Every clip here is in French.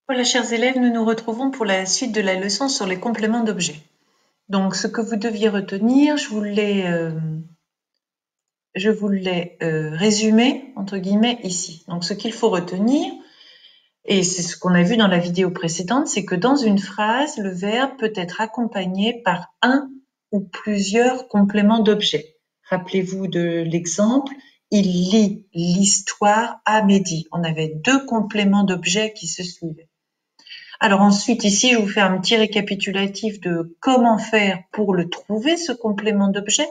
Voilà, chers élèves, nous nous retrouvons pour la suite de la leçon sur les compléments d'objets. Donc, ce que vous deviez retenir, je vous l'ai résumé, entre guillemets, ici. Donc, ce qu'il faut retenir, et c'est ce qu'on a vu dans la vidéo précédente, c'est que dans une phrase, le verbe peut être accompagné par un ou plusieurs compléments d'objets. Rappelez-vous de l'exemple, il lit l'histoire à Mehdi. On avait deux compléments d'objets qui se suivaient. Alors ensuite, ici, je vous fais un petit récapitulatif de comment faire pour le trouver, ce complément d'objet,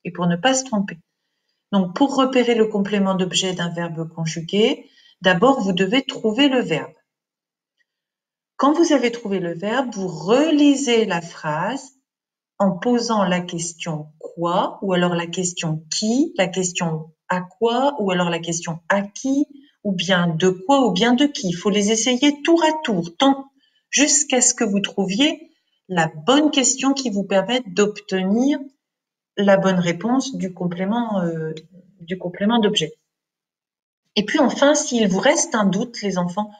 et pour ne pas se tromper. Donc, pour repérer le complément d'objet d'un verbe conjugué, d'abord, vous devez trouver le verbe. Quand vous avez trouvé le verbe, vous relisez la phrase en posant la question quoi, ou alors la question qui, la question à quoi, ou alors la question à qui, ou bien de quoi, ou bien de qui. Il faut les essayer tour à tour, jusqu'à ce que vous trouviez la bonne question qui vous permette d'obtenir la bonne réponse du complément d'objet. Et puis enfin, s'il vous reste un doute, les enfants,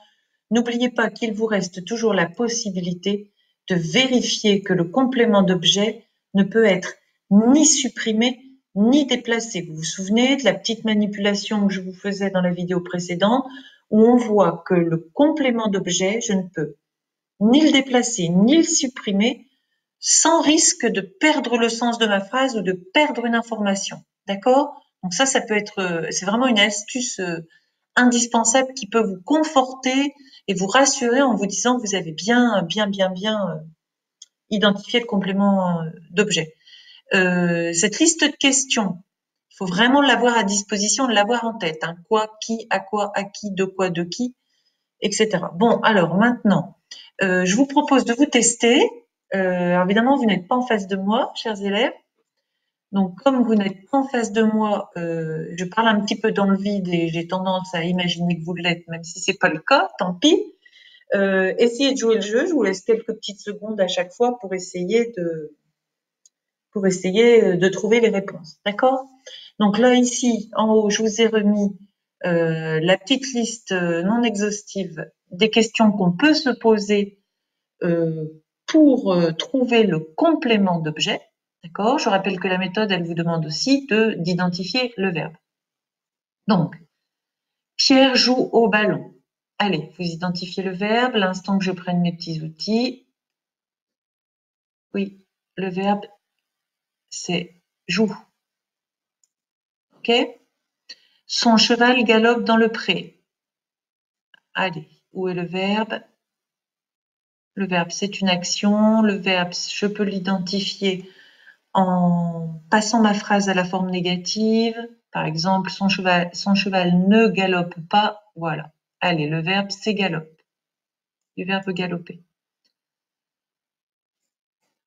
n'oubliez pas qu'il vous reste toujours la possibilité de vérifier que le complément d'objet ne peut être ni supprimé ni déplacé. Vous vous souvenez de la petite manipulation que je vous faisais dans la vidéo précédente où on voit que le complément d'objet, je ne peux ni le déplacer ni le supprimer sans risque de perdre le sens de ma phrase ou de perdre une information. D'accord? Donc ça peut être, c'est vraiment une astuce indispensable qui peut vous conforter et vous rassurer en vous disant que vous avez bien identifié le complément d'objet. Cette liste de questions, il faut vraiment l'avoir à disposition, l'avoir en tête. Hein. Quoi, qui, à quoi, à qui, de quoi, de qui, etc. Bon, alors maintenant, je vous propose de vous tester. Alors évidemment, vous n'êtes pas en face de moi, chers élèves. Donc, comme vous n'êtes pas en face de moi, je parle un petit peu dans le vide et j'ai tendance à imaginer que vous l'êtes, même si c'est pas le cas, tant pis. Essayez de jouer le jeu. Je vous laisse quelques petites secondes à chaque fois pour essayer de trouver les réponses. D'accord? Donc là, ici, en haut, je vous ai remis la petite liste non exhaustive des questions qu'on peut se poser pour trouver le complément d'objet. D'accord? Je rappelle que la méthode, elle vous demande aussi d'identifier le verbe. Donc, Pierre joue au ballon. Allez, vous identifiez le verbe. L'instant que je prenne mes petits outils. Oui, le verbe, c'est joue. OK? Son cheval galope dans le pré. Allez, où est le verbe? Le verbe, c'est une action. Le verbe, je peux l'identifier en passant ma phrase à la forme négative. Par exemple, son cheval ne galope pas. Voilà. Allez, le verbe, c'est galope. Du verbe galoper.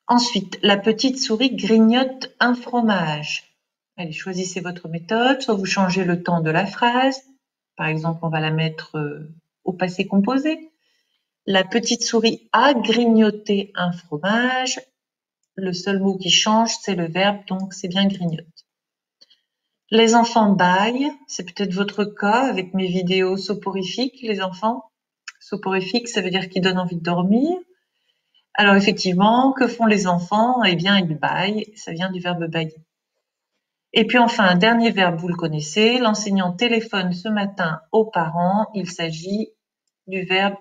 Ensuite, la petite souris grignote un fromage. Allez, choisissez votre méthode. Soit vous changez le temps de la phrase. Par exemple, on va la mettre au passé composé. La petite souris a grignoté un fromage. Le seul mot qui change, c'est le verbe, donc c'est bien grignote. Les enfants bâillent, c'est peut-être votre cas avec mes vidéos soporifiques, les enfants. Soporifiques, ça veut dire qu'ils donnent envie de dormir. Alors effectivement, que font les enfants? Eh bien, ils bâillent, ça vient du verbe bâiller. Et puis enfin, un dernier verbe, vous le connaissez, l'enseignant téléphone ce matin aux parents, il s'agit du verbe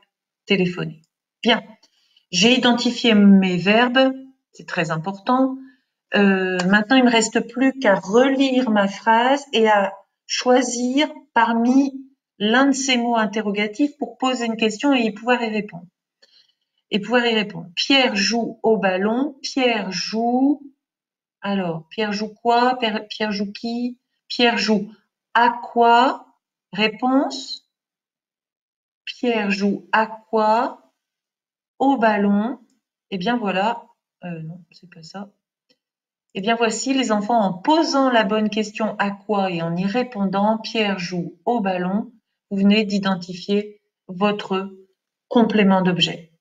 téléphoner. Bien, j'ai identifié mes verbes, c'est très important. Maintenant, il me reste plus qu'à relire ma phrase et à choisir parmi l'un de ces mots interrogatifs pour poser une question et pouvoir y répondre. Pierre joue au ballon. Pierre joue. Alors, Pierre joue quoi? Pierre joue qui? Pierre joue à quoi? Réponse. Pierre joue à quoi? Au ballon. Eh bien voilà. Non, c'est pas ça. Eh bien voici les enfants, en posant la bonne question à quoi et en y répondant, Pierre joue au ballon, vous venez d'identifier votre complément d'objet.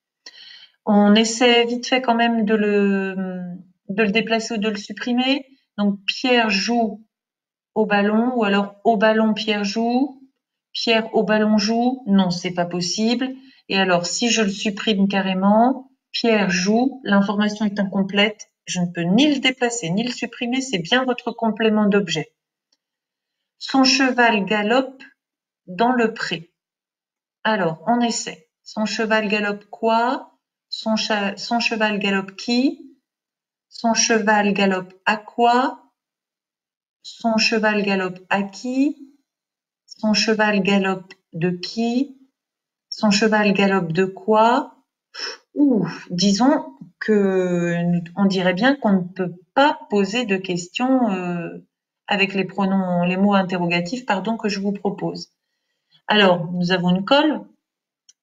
On essaie vite fait quand même de le déplacer ou de le supprimer. Donc Pierre joue au ballon ou alors au ballon Pierre joue. Pierre au ballon joue, non, c'est pas possible. Et alors, si je le supprime carrément, Pierre joue, l'information est incomplète, je ne peux ni le déplacer ni le supprimer, c'est bien votre complément d'objet. Son cheval galope dans le pré. Alors, on essaie. Son cheval galope quoi? Son cheval galope qui? Son cheval galope à quoi? Son cheval galope à qui? Son cheval galope de qui? Son cheval galope de quoi? Disons que on dirait bien qu'on ne peut pas poser de questions avec les pronoms, les mots interrogatifs, pardon, que je vous propose. Alors, nous avons une colle.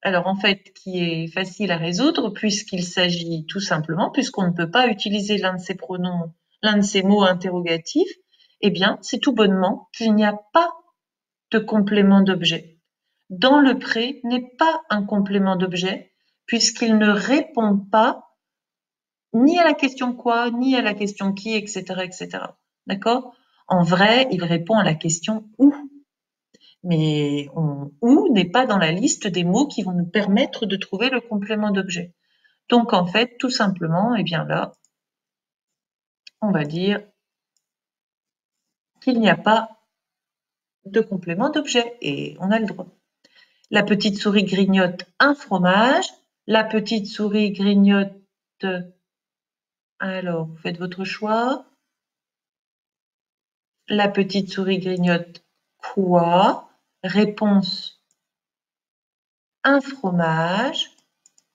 Alors, en fait, qui est facile à résoudre puisqu'il s'agit tout simplement, puisqu'on ne peut pas utiliser l'un de ces pronoms, l'un de ces mots interrogatifs, eh bien, c'est tout bonnement qu'il n'y a pas de complément d'objet. Dans le pré n'est pas un complément d'objet puisqu'il ne répond pas ni à la question quoi, ni à la question qui, etc., etc. D'accord? En vrai, il répond à la question où. Mais où n'est pas dans la liste des mots qui vont nous permettre de trouver le complément d'objet. Donc, en fait, tout simplement, eh bien là, on va dire qu'il n'y a pas de complément d'objet et on a le droit. La petite souris grignote un fromage. La petite souris grignote... Alors, vous faites votre choix. La petite souris grignote quoi? Réponse un fromage.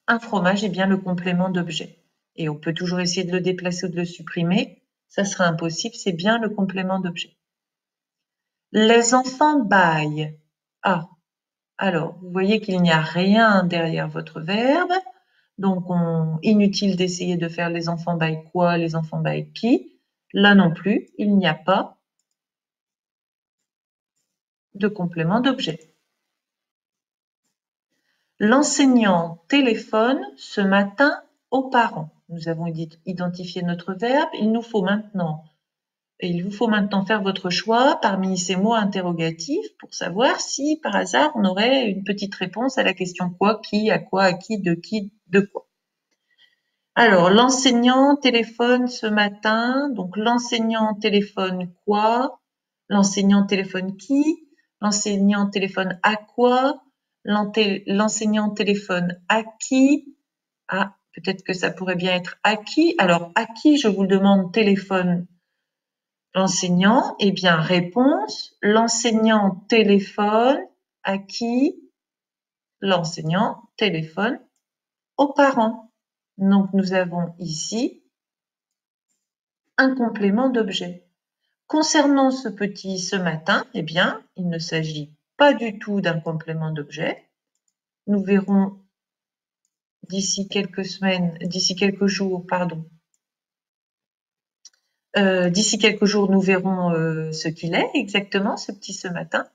Un fromage est bien le complément d'objet. Et on peut toujours essayer de le déplacer ou de le supprimer. Ça sera impossible, c'est bien le complément d'objet. Les enfants bâillent. Ah, alors, vous voyez qu'il n'y a rien derrière votre verbe. Donc, inutile d'essayer de faire les enfants bâillent quoi, les enfants bâillent qui. Là non plus, il n'y a pas de complément d'objet. L'enseignant téléphone ce matin aux parents. Nous avons identifié notre verbe. Il vous faut maintenant faire votre choix parmi ces mots interrogatifs pour savoir si, par hasard, on aurait une petite réponse à la question quoi, qui, à qui, de quoi. Alors, l'enseignant téléphone ce matin. Donc, l'enseignant téléphone quoi? L'enseignant téléphone qui? L'enseignant téléphone à quoi? L'enseignant téléphone à qui? Ah, peut-être que ça pourrait bien être à qui. Alors, à qui, je vous le demande, téléphone l'enseignant? Eh bien, réponse, l'enseignant téléphone à qui? L'enseignant téléphone aux parents. Donc, nous avons ici un complément d'objet. Concernant ce matin, eh bien, il ne s'agit pas du tout d'un complément d'objet. Nous verrons d'ici quelques jours, nous verrons ce qu'il est exactement, ce matin.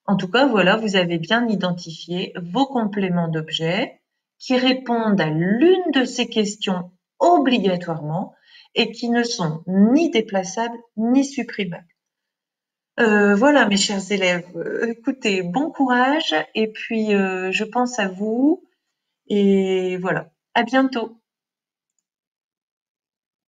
En tout cas, voilà, vous avez bien identifié vos compléments d'objet qui répondent à l'une de ces questions obligatoirement et qui ne sont ni déplaçables ni supprimables. Voilà, mes chers élèves, écoutez, bon courage et puis je pense à vous et voilà, à bientôt.